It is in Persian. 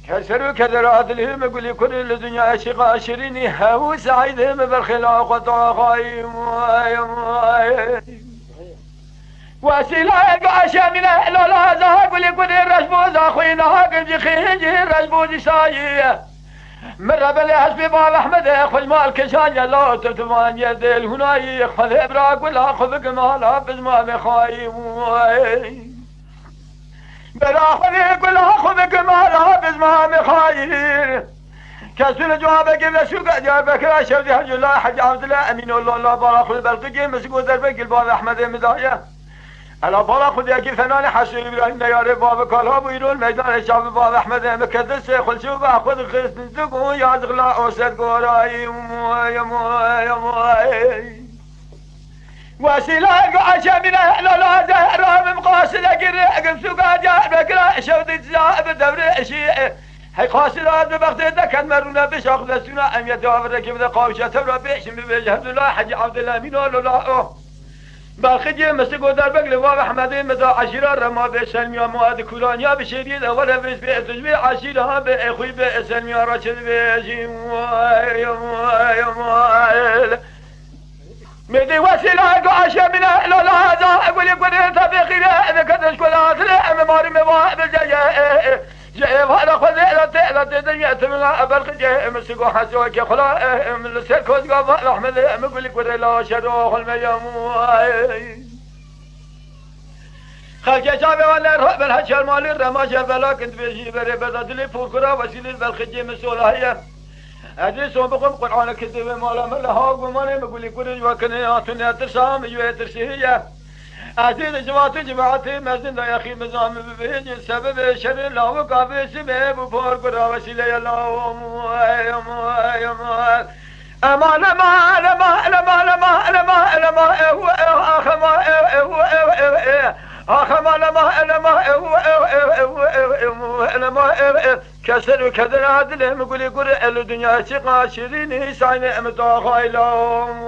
كسر كدر عدلهم يقول كل الدنيا شقا شريني هو سعيدهم بالخلاق وطاقايم وسيلة قاشا من أهل لا يقول كل الرجبوز أخوينا قلبي خينجي الرجبوز سايي مرة بلي حسبي باب أحمد خذ مال كشان يلا تتمان يدل هنا خذ إبراك ولا خذ كمال بزما مخايم بلا خذ كلها خذ كمال بزما مخايم كسر جوابك بسوق جوابك لا شوزي حج الله حج عبد الله أمين الله بارك خذ بالقجي مسكو دربك الباب أحمد مزايا الا بالا خود یکی فنان حسین ابراهیم نیاره باب کالا بیرون میدان شاب باب احمد مقدس خلشو با خود خرسن دگو یازغلا اوسد گورای وسيلة عشا من لا زهرة مقاصد قرق سوق جاء بكرا شودي زاب دبر شيء هي قاصدات بوقت ذكر مرونا بشاق لسنا ام يتوافر كيف قاوشه تبرا بيش بجهد الله حج عبد الله من الله باخدي مسكو دربك لباب احمد مدا عشيره رما بسلميا مواد كورانيا بشريد اول بس بتجبي عشيره باخوي بسلميا راشد بجيم مدي وسيله عشا من لا هذا اقول لك انت بخير اذا كنت شكلات لا ماري مواهب جاي جاي هذا خذ لا الدنيا تملا بالخجه مسكو حسوك خلا من السكوت قال احمد اقول لك لا شروخ الميام خلق جابه ولا رب الحشر مال الرماش فلا كنت بيجي بري بدل فوكرا وسيله بالخجه مسؤوليه ادري سو بقوم قران كتب مالا ملها وماني بقول لك وكنياتنا ترسام يترسيه عزيز جماعتي مزن يا اخي مزام بيجي سبب شر لا وقابه سبب بفور قرا وسيله الله امان امان امان امان امان امان امان كسر وكذا عدل مقول يقول الدنيا شقا شيرين ساين متاخايلهم